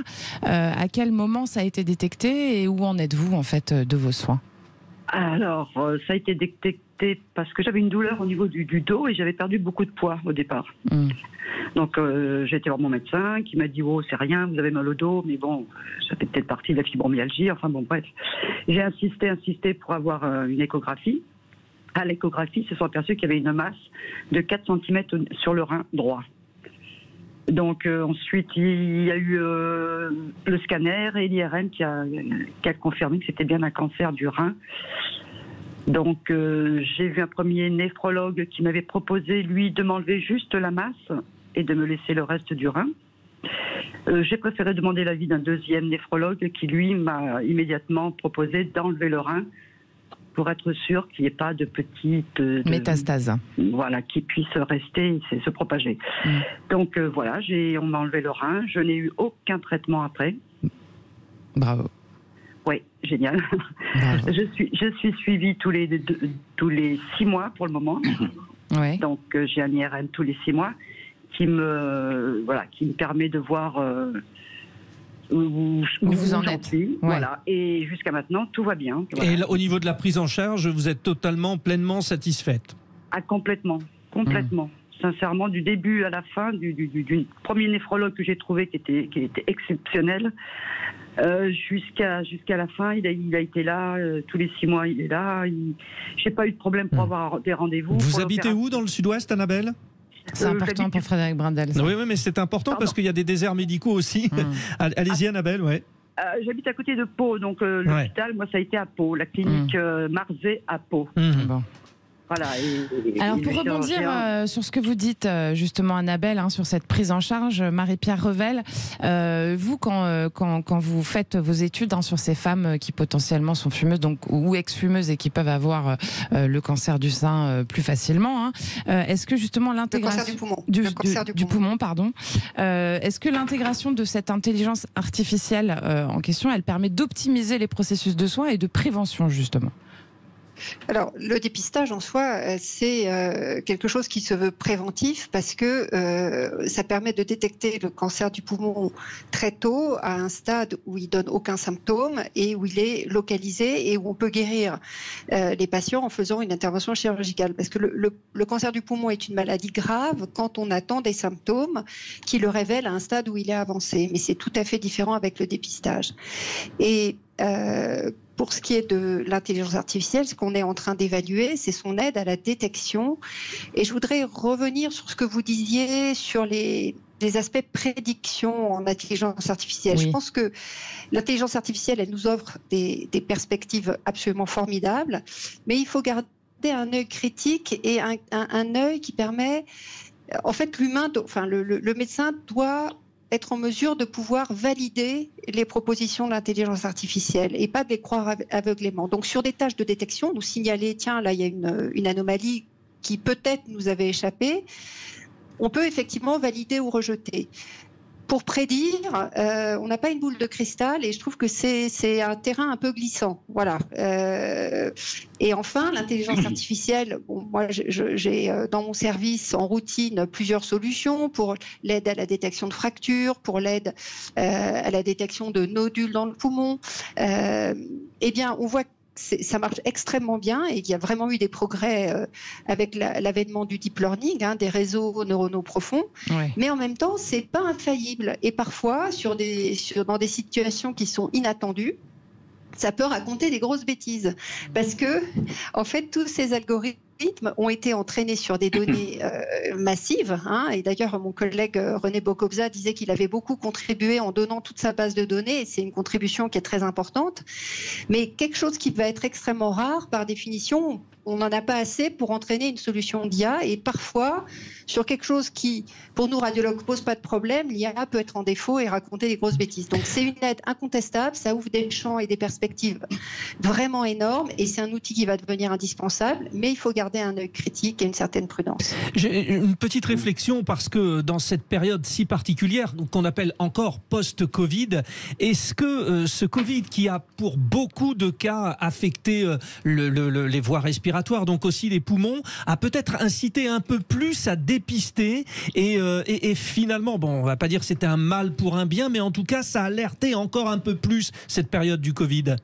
À quel moment ça a été détecté et où en êtes-vous, en fait, de vos soins ? Alors, ça a été détecté parce que j'avais une douleur au niveau du dos et j'avais perdu beaucoup de poids au départ. Donc, j'ai été voir mon médecin qui m'a dit « Oh, c'est rien, vous avez mal au dos, mais bon, ça fait peut-être partie de la fibromyalgie. » Enfin bon, bref. J'ai insisté pour avoir une échographie. À l'échographie, ils se sont aperçus qu'il y avait une masse de 4 cm sur le rein droit. Donc ensuite, il y a eu le scanner et l'IRM qui a confirmé que c'était bien un cancer du rein. Donc j'ai vu un premier néphrologue qui m'avait proposé, lui, de m'enlever juste la masse et de me laisser le reste du rein. J'ai préféré demander l'avis d'un deuxième néphrologue qui, lui, m'a immédiatement proposé d'enlever le rein pour être sûr qu'il n'y ait pas de petites métastases, voilà, qui puissent rester et se propager. Donc voilà, on m'a enlevé le rein. Je n'ai eu aucun traitement après. Bravo. Oui, génial. Bravo. Je suis suivie tous les 6 mois pour le moment. Ouais. Donc j'ai un IRM tous les 6 mois qui me permet de voir où vous en êtes. Voilà. Et jusqu'à maintenant, tout va bien. Voilà. Et là, au niveau de la prise en charge, vous êtes pleinement satisfaite ? Ah, complètement. Sincèrement, du début à la fin, du premier néphrologue que j'ai trouvé qui était exceptionnel, jusqu'à la fin, il a été là, tous les 6 mois, il est là. J'ai pas eu de problème pour avoir des rendez-vous. Vous habitez où dans le sud-ouest, Annabelle ? C'est important pour Frédéric Brindel. Oui, mais c'est important parce qu'il y a des déserts médicaux aussi. Allez-y, Annabelle, j'habite à côté de Pau, donc l'hôpital, moi, ça a été à Pau, la clinique Marzé à Pau. Bon. Voilà, alors pour rebondir sur ce que vous dites justement Annabelle, sur cette prise en charge, Marie-Pierre Revel, vous quand vous faites vos études sur ces femmes qui potentiellement sont fumeuses ou ex-fumeuses et qui peuvent avoir le cancer du sein plus facilement, est-ce que justement l'intégration du poumon, est-ce que l'intégration de cette intelligence artificielle en question, elle permet d'optimiser les processus de soins et de prévention justement ? Alors, le dépistage en soi, c'est quelque chose qui se veut préventif parce que ça permet de détecter le cancer du poumon très tôt, à un stade où il donne aucun symptôme et où il est localisé et où on peut guérir les patients en faisant une intervention chirurgicale. Parce que le cancer du poumon est une maladie grave quand on attend des symptômes qui le révèlent à un stade où il est avancé. Mais c'est tout à fait différent avec le dépistage. Et pour ce qui est de l'intelligence artificielle, ce qu'on est en train d'évaluer, c'est son aide à la détection. Et je voudrais revenir sur ce que vous disiez sur les aspects prédiction en intelligence artificielle. Oui. Je pense que l'intelligence artificielle, elle nous offre des perspectives absolument formidables, mais il faut garder un œil critique et un œil qui permet... En fait, le médecin doit être en mesure de pouvoir valider les propositions de l'intelligence artificielle et pas de les croire aveuglément. Donc, sur des tâches de détection, nous signaler, tiens, là, il y a une anomalie qui peut-être nous avait échappé, on peut effectivement valider ou rejeter. Pour prédire, on n'a pas une boule de cristal et je trouve que c'est un terrain un peu glissant. Voilà. Et enfin, l'intelligence artificielle, moi j'ai dans mon service en routine plusieurs solutions pour l'aide à la détection de fractures, pour l'aide à la détection de nodules dans le poumon. Eh bien, on voit que ça marche extrêmement bien et il y a vraiment eu des progrès avec l'avènement du deep learning, des réseaux neuronaux profonds. Ouais. Mais en même temps, c'est pas infaillible. Et parfois, dans des situations qui sont inattendues, ça peut raconter des grosses bêtises. Parce que, en fait, tous ces algorithmes ont été entraînés sur des données massives. Et d'ailleurs, mon collègue René Bocobza disait qu'il avait beaucoup contribué en donnant toute sa base de données. Et c'est une contribution qui est très importante. Mais quelque chose qui va être extrêmement rare, par définition, on n'en a pas assez pour entraîner une solution d'IA. Et parfois, sur quelque chose qui, pour nous, radiologues, ne pose pas de problème, l'IA peut être en défaut et raconter des grosses bêtises. Donc, c'est une aide incontestable. Ça ouvre des champs et des perspectives vraiment énormes. Et c'est un outil qui va devenir indispensable. Mais il faut garder un œil critique et une certaine prudence. J'ai une petite réflexion parce que dans cette période si particulière qu'on appelle encore post-Covid, est-ce que ce Covid qui a pour beaucoup de cas affecté les voies respiratoires, donc aussi les poumons, a peut-être incité un peu plus à dépister et finalement, bon, on va pas dire que c'était un mal pour un bien, mais en tout cas ça a alerté encore un peu plus cette période du Covid.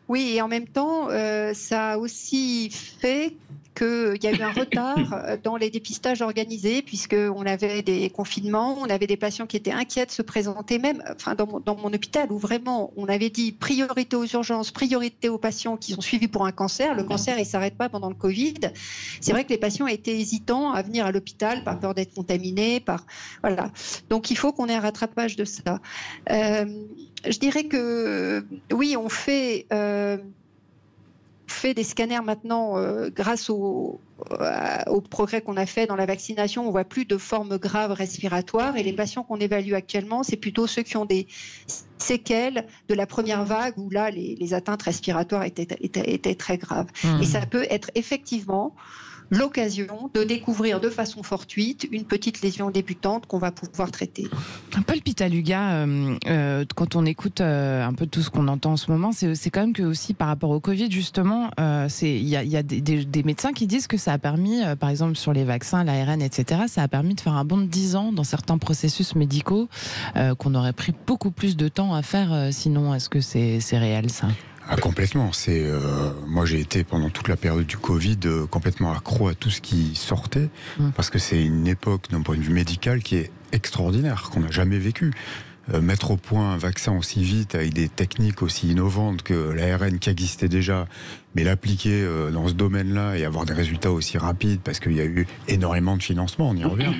Oui, et en même temps, ça a aussi fait qu'il y a eu un retard dans les dépistages organisés, puisqu'on avait des confinements, on avait des patients qui étaient inquiets de se présenter, même dans mon hôpital, où vraiment on avait dit priorité aux urgences, priorité aux patients qui sont suivis pour un cancer. Le cancer, il ne s'arrête pas pendant le Covid. C'est vrai que les patients étaient hésitants à venir à l'hôpital par peur d'être contaminés. Voilà. Donc il faut qu'on ait un rattrapage de ça. Je dirais que oui, on fait des scanners maintenant grâce au progrès qu'on a fait dans la vaccination. On ne voit plus de formes graves respiratoires et les patients qu'on évalue actuellement, c'est plutôt ceux qui ont des séquelles de la première vague où là, les atteintes respiratoires étaient très graves. Et ça peut être effectivement l'occasion de découvrir de façon fortuite une petite lésion débutante qu'on va pouvoir traiter. Paul Pitaluga, quand on écoute un peu tout ce qu'on entend en ce moment, c'est quand même que aussi par rapport au Covid, justement, il y a des médecins qui disent que ça a permis, par exemple sur les vaccins, l'ARN, etc., ça a permis de faire un bond de 10 ans dans certains processus médicaux qu'on aurait pris beaucoup plus de temps à faire sinon. Est-ce que c'est réel, ça ? Complètement. Moi, j'ai été pendant toute la période du Covid complètement accro à tout ce qui sortait, parce que c'est une époque d'un point de vue médical qui est extraordinaire, qu'on n'a jamais vécu. Mettre au point un vaccin aussi vite avec des techniques aussi innovantes que l'ARN qui existait déjà, mais l'appliquer dans ce domaine-là et avoir des résultats aussi rapides, parce qu'il y a eu énormément de financement, on y revient.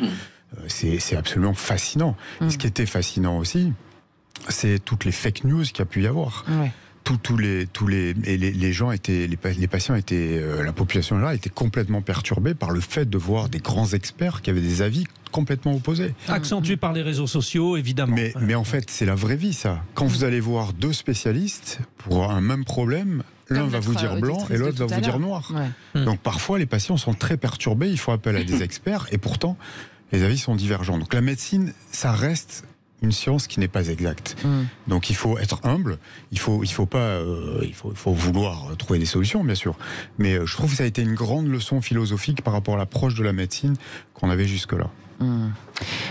C'est absolument fascinant. Et ce qui était fascinant aussi, c'est toutes les fake news qu'il y a pu y avoir. Ouais. Les gens étaient, les patients étaient, la population là était complètement perturbée par le fait de voir des grands experts qui avaient des avis complètement opposés. Accentué par les réseaux sociaux, évidemment. Mais en fait, c'est la vraie vie, ça. Quand vous allez voir deux spécialistes pour un même problème, l'un va vous dire blanc et l'autre va vous dire noir. Ouais. Donc parfois, les patients sont très perturbés, il faut appel à des experts et pourtant, les avis sont divergents. Donc la médecine, ça reste une science qui n'est pas exacte. Donc il faut être humble, il faut vouloir trouver des solutions, bien sûr. Mais je trouve que ça a été une grande leçon philosophique par rapport à l'approche de la médecine qu'on avait jusque-là.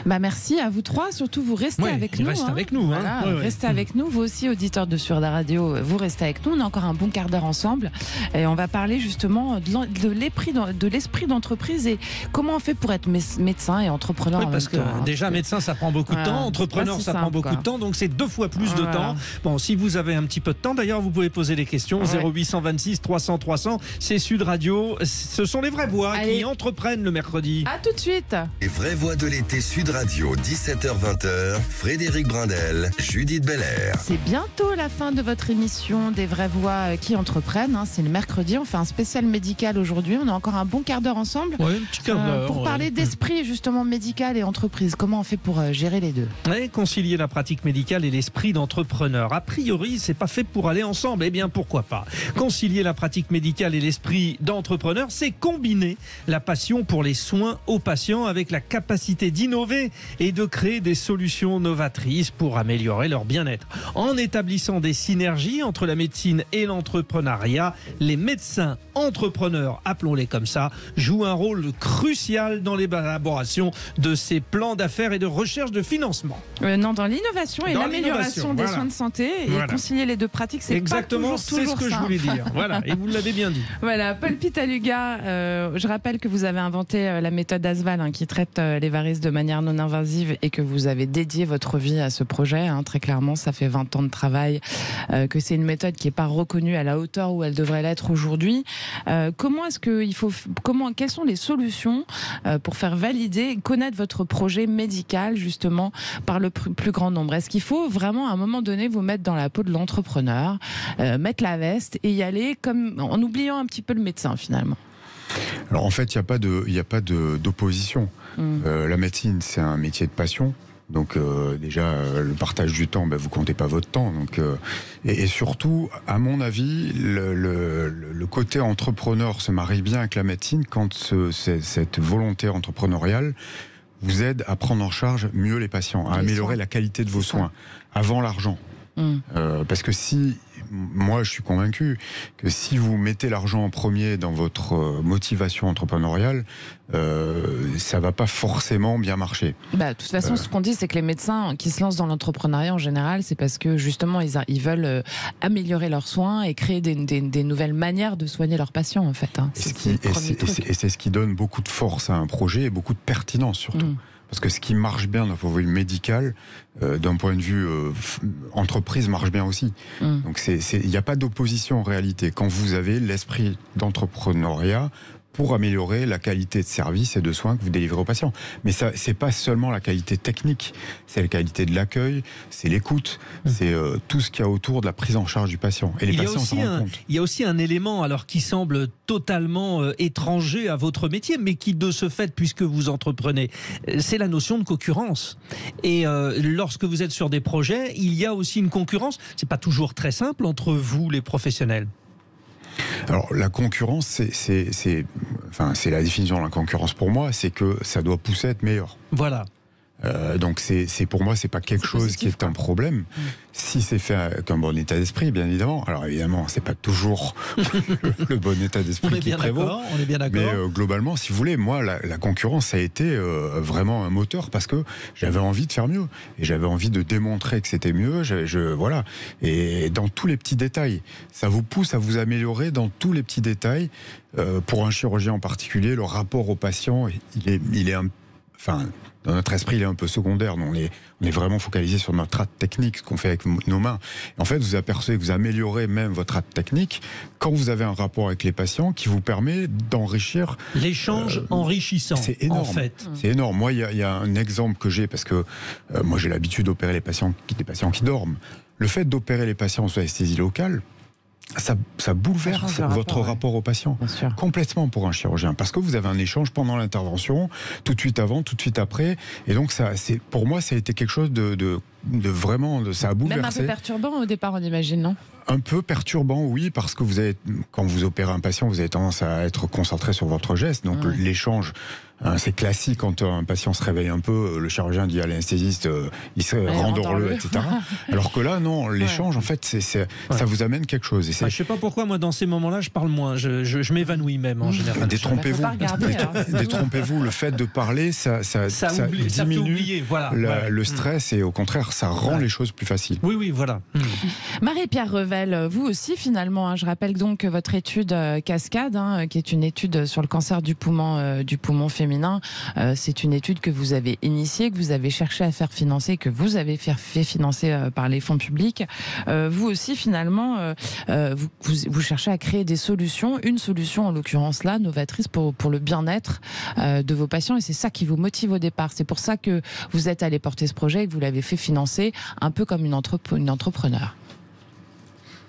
Bah merci à vous trois, surtout vous restez avec nous. Restez avec nous. Voilà, restez avec nous, vous aussi auditeurs de Sur la Radio, vous restez avec nous, on a encore un bon quart d'heure ensemble et on va parler justement de l'esprit d'entreprise et comment on fait pour être médecin et entrepreneur. Parce que déjà médecin ça prend beaucoup de temps, entrepreneur ça prend beaucoup de temps, donc c'est 2 fois plus de temps. Bon, si vous avez un petit peu de temps, d'ailleurs vous pouvez poser des questions, 0826 300 300, c'est Sud Radio, ce sont les vraies voix qui entreprennent le mercredi. À tout de suite. Les vraies voix de l'été Sud Radio, 17h-20h, Frédéric Brindel, Judith Belair. C'est bientôt la fin de votre émission des vraies voix qui entreprennent. C'est le mercredi, on fait un spécial médical aujourd'hui. On a encore un bon quart d'heure ensemble pour parler d'esprit justement médical et entreprise. Comment on fait pour gérer les deux ? Concilier la pratique médicale et l'esprit d'entrepreneur. A priori, c'est pas fait pour aller ensemble. Eh bien, pourquoi pas ? Concilier la pratique médicale et l'esprit d'entrepreneur, c'est combiner la passion pour les soins aux patients avec la capacité d'innover et de créer des solutions novatrices pour améliorer leur bien-être. En établissant des synergies entre la médecine et l'entrepreneuriat, les médecins entrepreneurs, appelons-les comme ça, jouent un rôle crucial dans l'élaboration de ces plans d'affaires et de recherche de financement. Dans l'innovation et l'amélioration des soins de santé et concilier les deux pratiques, c'est exactement, pas toujours ce que je voulais dire. Voilà, et vous l'avez bien dit. Voilà, Paul Pitaluga, je rappelle que vous avez inventé la méthode Asval qui traite les varices de manière non invasive et que vous avez dédié votre vie à ce projet. Très clairement, ça fait 20 ans de travail, que c'est une méthode qui n'est pas reconnue à la hauteur où elle devrait l'être aujourd'hui. Quelles sont les solutions pour faire valider et connaître votre projet médical justement par le plus grand nombre ? Est-ce qu'il faut vraiment à un moment donné vous mettre dans la peau de l'entrepreneur, mettre la veste et y aller comme en oubliant un petit peu le médecin finalement ? Alors en fait, il n'y a pas d'opposition. La médecine, c'est un métier de passion. Donc déjà, le partage du temps, vous comptez pas votre temps. Donc, et surtout, à mon avis, le côté entrepreneur se marie bien avec la médecine quand cette volonté entrepreneuriale vous aide à prendre en charge mieux les patients, à améliorer la qualité de vos soins, avant l'argent. Parce que moi je suis convaincu que si vous mettez l'argent en premier dans votre motivation entrepreneuriale, ça va pas forcément bien marcher. De toute façon, ce qu'on dit, c'est que les médecins qui se lancent dans l'entrepreneuriat en général, c'est parce que justement ils veulent améliorer leurs soins et créer des nouvelles manières de soigner leurs patients en fait. Et c'est ce qui donne beaucoup de force à un projet et beaucoup de pertinence surtout. Parce que ce qui marche bien d'un point de vue médical, d'un point de vue entreprise, marche bien aussi. Donc il n'y a pas d'opposition en réalité. Quand vous avez l'esprit d'entrepreneuriat pour améliorer la qualité de service et de soins que vous délivrez aux patients. Mais ça, c'est pas seulement la qualité technique, c'est la qualité de l'accueil, c'est l'écoute, c'est tout ce qu'il y a autour de la prise en charge du patient. Et les patients s'en rendent compte. Il y a aussi un élément qui semble totalement étranger à votre métier, mais qui de ce fait, puisque vous entreprenez, c'est la notion de concurrence. Et lorsque vous êtes sur des projets, il y a aussi une concurrence. C'est pas toujours très simple entre vous, les professionnels. Alors la concurrence, c'est la définition de la concurrence pour moi, c'est que ça doit pousser à être meilleur. Voilà. Donc pour moi, c'est pas quelque chose positif, qui est un problème. Si c'est fait avec un bon état d'esprit, bien évidemment. Alors évidemment, c'est pas toujours le bon état d'esprit qui prévaut. On est bien d'accord. Mais globalement, si vous voulez, moi, la concurrence, ça a été vraiment un moteur parce que j'avais envie de faire mieux et j'avais envie de démontrer que c'était mieux. Voilà. Et dans tous les petits détails, ça vous pousse à vous améliorer dans tous les petits détails. Pour un chirurgien en particulier, le rapport au patient, il est dans notre esprit, il est un peu secondaire. On est vraiment focalisé sur notre acte technique, ce qu'on fait avec nos mains. Et en fait, vous apercevez que vous améliorez même votre acte technique quand vous avez un rapport avec les patients qui vous permet d'enrichir. L'échange enrichissant, c'est énorme, en fait. C'est énorme. Moi, il y a un exemple que j'ai, parce que moi, j'ai l'habitude d'opérer des patients qui dorment. Le fait d'opérer les patients sous anesthésie locale, ça bouleverse votre rapport au patient complètement pour un chirurgien, parce que vous avez un échange pendant l'intervention, tout de suite avant, tout de suite après, et donc pour moi ça a été quelque chose de ça a bouleversé. Même un peu perturbant au départ, on imagine, non ? Un peu perturbant, oui, parce que quand vous opérez un patient, vous avez tendance à être concentré sur votre geste. Donc l'échange, c'est classique quand un patient se réveille un peu, le chirurgien dit à l'anesthésiste, rendors-le, etc. Alors que là, non, l'échange, en fait, ça vous amène quelque chose. Et je sais pas pourquoi, moi, dans ces moments-là, je parle moins. Je m'évanouis même, en général. Détrompez-vous. Détrompez-vous. Le fait de parler, ça diminue le stress et au contraire, ça rend les choses plus faciles. Oui, voilà. Marie-Pierre Revel, vous aussi, finalement, je rappelle donc que votre étude Cascade, qui est une étude sur le cancer du poumon féminin, c'est une étude que vous avez initiée, que vous avez cherché à faire financer, que vous avez fait financer par les fonds publics. Vous aussi, finalement, vous cherchez à créer des solutions, une solution en l'occurrence là, novatrice pour le bien-être de vos patients, et c'est ça qui vous motive au départ. C'est pour ça que vous êtes allé porter ce projet et que vous l'avez fait financer un peu comme une entrepreneur.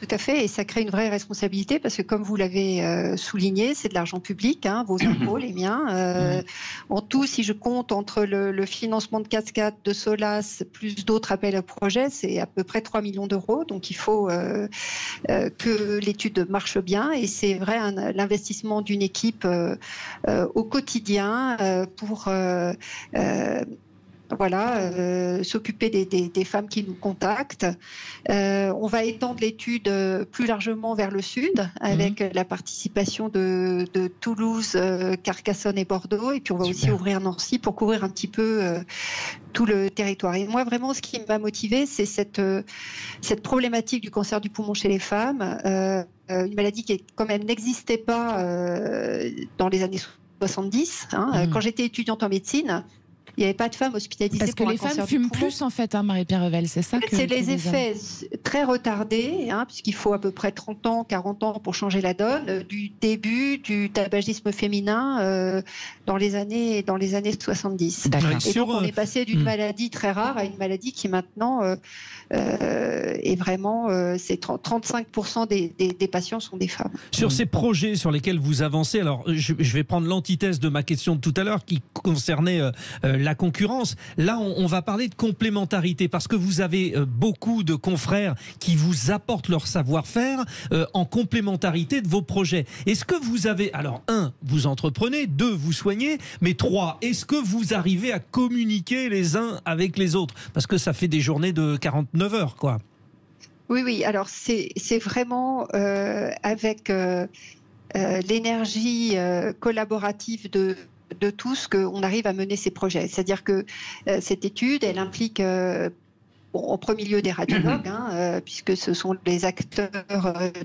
Tout à fait, et ça crée une vraie responsabilité parce que comme vous l'avez souligné, c'est de l'argent public, vos impôts, les miens. En tout, si je compte entre le financement de Cascade, de Solas, plus d'autres appels à projets, c'est à peu près 3 millions d'euros. Donc il faut que l'étude marche bien, et c'est vrai l'investissement d'une équipe au quotidien pour... s'occuper des femmes qui nous contactent. On va étendre l'étude plus largement vers le sud avec la participation de Toulouse, Carcassonne et Bordeaux. Et puis on va aussi ouvrir Nancy pour couvrir un petit peu tout le territoire. Et moi, vraiment, ce qui m'a motivée, c'est cette problématique du cancer du poumon chez les femmes, une maladie qui quand même n'existait pas dans les années 70. Quand j'étais étudiante en médecine, il n'y avait pas de femmes hospitalisées parce que pour les femmes fument plus, en fait, Marie-Pierre Revel, c'est ça c'est les effets très retardés, puisqu'il faut à peu près 30 ans, 40 ans pour changer la donne, du début du tabagisme féminin dans les années 70. D'accord. Et donc on est passé d'une maladie très rare à une maladie qui maintenant est vraiment, c'est 35% des patients sont des femmes. Sur ces projets sur lesquels vous avancez, alors je vais prendre l'antithèse de ma question de tout à l'heure qui concernait la concurrence. Là, on va parler de complémentarité parce que vous avez beaucoup de confrères qui vous apportent leur savoir-faire en complémentarité de vos projets. Est-ce que vous avez, alors 1, vous entreprenez, 2, vous soignez, mais 3, est-ce que vous arrivez à communiquer les uns avec les autres? Parce que ça fait des journées de 49 heures, quoi. Oui, alors c'est vraiment avec l'énergie collaborative de tous qu'on arrive à mener ces projets. C'est-à-dire que cette étude, elle implique en premier lieu des radiologues, puisque ce sont les acteurs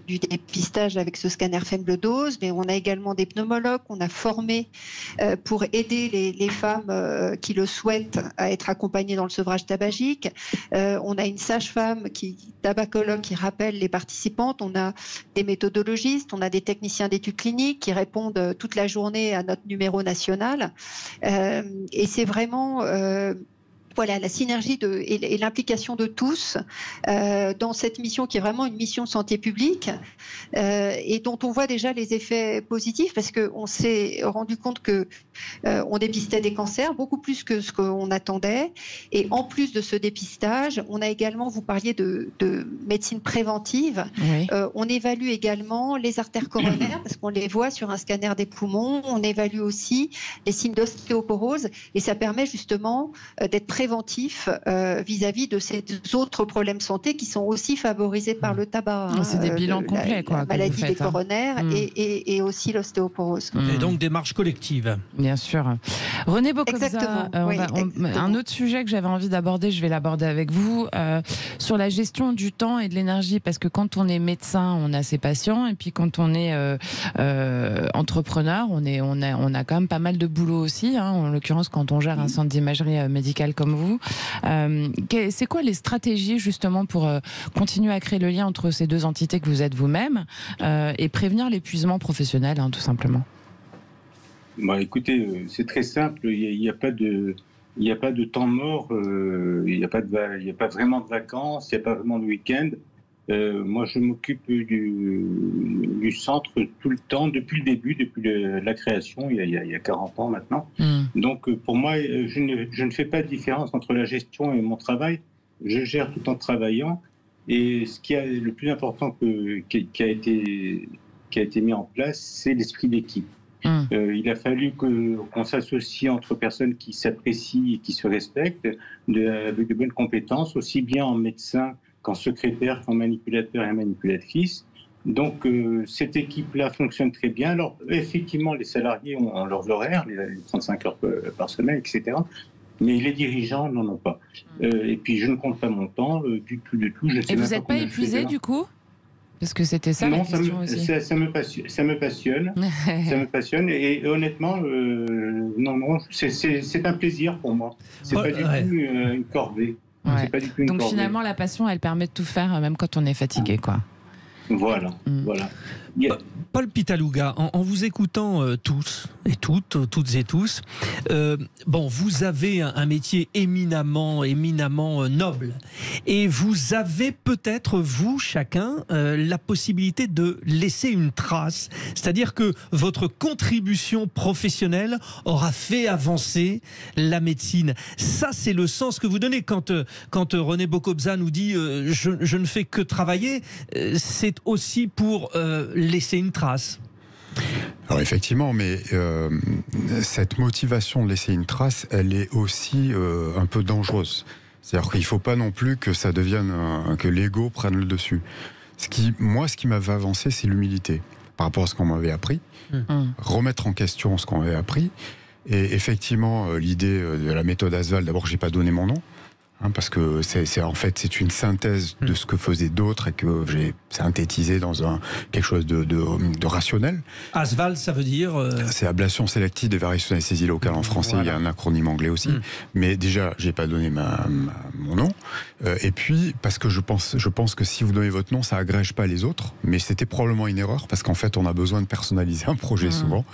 du dépistage avec ce scanner faible dose, mais on a également des pneumologues qu'on a formés pour aider les femmes qui le souhaitent à être accompagnées dans le sevrage tabagique. On a une sage-femme tabacologue qui rappelle les participantes. On a des méthodologistes, on a des techniciens d'études cliniques qui répondent toute la journée à notre numéro national. Et c'est vraiment... la synergie et l'implication de tous dans cette mission qui est vraiment une mission de santé publique et dont on voit déjà les effets positifs parce qu'on s'est rendu compte qu'on dépistait des cancers beaucoup plus que ce qu'on attendait. Et en plus de ce dépistage, on a également, vous parliez de médecine préventive, on évalue également les artères coronaires parce qu'on les voit sur un scanner des poumons, on évalue aussi les signes d'ostéoporose et ça permet justement d'être préventif vis-à-vis de ces autres problèmes santé qui sont aussi favorisés par le tabac. C'est des bilans complets, la maladie des coronaires et aussi l'ostéoporose. Et donc démarche collective. Bien sûr. René Bocobza, un autre sujet que j'avais envie d'aborder, je vais l'aborder avec vous, sur la gestion du temps et de l'énergie, parce que quand on est médecin, on a ses patients, et puis quand on est entrepreneur, on a quand même pas mal de boulot aussi, en l'occurrence quand on gère un centre d'imagerie médicale comme vous. C'est quoi les stratégies justement pour continuer à créer le lien entre ces deux entités que vous êtes vous-même et prévenir l'épuisement professionnel, tout simplement? Écoutez, c'est très simple. Il n'y a pas de temps mort. Il n'y a pas vraiment de vacances. Il n'y a pas vraiment de week-end. Moi, je m'occupe du centre tout le temps, depuis le début, depuis la création, il y a 40 ans maintenant. Donc, pour moi, je ne fais pas de différence entre la gestion et mon travail. Je gère tout en travaillant. Et ce qui est le plus important qui a été mis en place, c'est l'esprit d'équipe. Il a fallu qu'on s'associe entre personnes qui s'apprécient et qui se respectent, avec de bonnes compétences, aussi bien en médecin qu'en secrétaire, qu'en manipulateur et manipulatrice. Donc, cette équipe-là fonctionne très bien. Alors, effectivement, les salariés ont leurs horaires, les 35 heures par semaine, etc. Mais les dirigeants n'en ont pas. Et puis, je ne compte pas mon temps du tout. Je sais et vous n'êtes pas épuisé, du coup ? Parce que c'était ça la question aussi. Ça me passionne. Ça me passionne. Et honnêtement, non, c'est un plaisir pour moi. C'est pas du tout une corvée. Ouais. Pas du tout une Donc corvée. Finalement, la passion, elle permet de tout faire, même quand on est fatigué, quoi. Voilà. Paul Pitaluga, en vous écoutant tous et toutes et tous, vous avez un métier éminemment noble, et vous avez peut-être, vous, chacun, la possibilité de laisser une trace, c'est-à-dire que votre contribution professionnelle aura fait avancer la médecine. Ça, c'est le sens que vous donnez quand René Bokobza nous dit je ne fais que travailler, c'est aussi pour laisser une trace. Alors effectivement, mais cette motivation de laisser une trace, elle est aussi un peu dangereuse. C'est-à-dire qu'il ne faut pas non plus que ça devienne que l'ego prenne le dessus. Ce qui m'avait avancé, c'est l'humilité par rapport à ce qu'on m'avait appris, remettre en question ce qu'on m'avait appris. Et effectivement, l'idée de la méthode Asval, d'abord, j'ai pas donné mon nom. Parce que c'est une synthèse de ce que faisaient d'autres et que j'ai synthétisé dans quelque chose de rationnel. ASVAL, ça veut dire c'est ablation sélective des variations d'anesthésie locale en français. Voilà. Il y a un acronyme anglais aussi. Mais déjà, j'ai pas donné mon nom. Et puis, parce que je pense que si vous donnez votre nom, ça agrège pas les autres. Mais c'était probablement une erreur parce qu'en fait, on a besoin de personnaliser un projet souvent.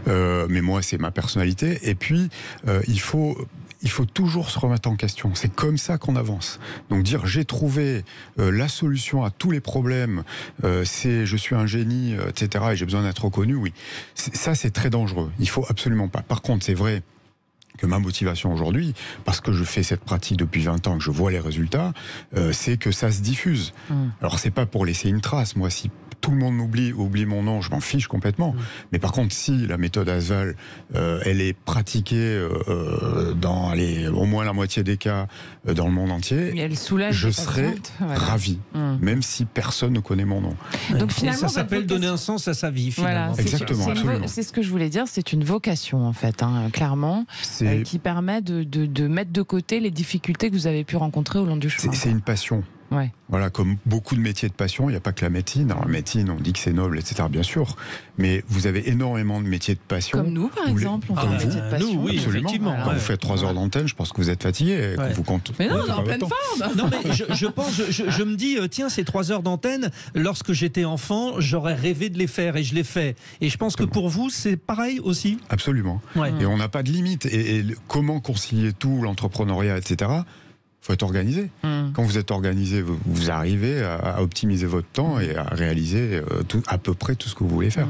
Mais moi, c'est ma personnalité. Et puis, il faut toujours se remettre en question. C'est comme ça qu'on avance. Donc dire j'ai trouvé la solution à tous les problèmes, je suis un génie, etc. et j'ai besoin d'être reconnu, oui. Ça, c'est très dangereux. Il faut absolument pas. Par contre, c'est vrai que ma motivation aujourd'hui, parce que je fais cette pratique depuis 20 ans et que je vois les résultats, c'est que ça se diffuse. Alors, c'est pas pour laisser une trace. Moi, si tout le monde oublie mon nom, je m'en fiche complètement. Mais par contre, si la méthode Asval, elle est pratiquée dans au moins la moitié des cas dans le monde entier, elle soulage je serais ravi, même si personne ne connaît mon nom. Donc finalement, ça s'appelle donner un sens à sa vie, finalement. Voilà, exactement, absolument. C'est ce que je voulais dire, c'est une vocation, en fait, clairement, qui permet de mettre de côté les difficultés que vous avez pu rencontrer au long du chemin. C'est une passion. Ouais. Voilà, comme beaucoup de métiers de passion, il n'y a pas que la médecine. Dans la médecine, on dit que c'est noble, etc. Bien sûr, mais vous avez énormément de métiers de passion. Comme nous, par exemple, on fait un métier de passion. Nous, oui, effectivement. Quand vous faites 3 heures d'antenne, je pense que vous êtes fatigué. Vous compte. Mais non, on est en pleine forme. Non, mais je me dis, tiens, ces 3 heures d'antenne, lorsque j'étais enfant, j'aurais rêvé de les faire et je les fais. Et je pense que pour vous, c'est pareil aussi. Absolument. Ouais. Et on n'a pas de limite. Et comment concilier tout, l'entrepreneuriat, etc. Il faut être organisé. Quand vous êtes organisé, vous arrivez à optimiser votre temps et à réaliser à peu près tout ce que vous voulez faire.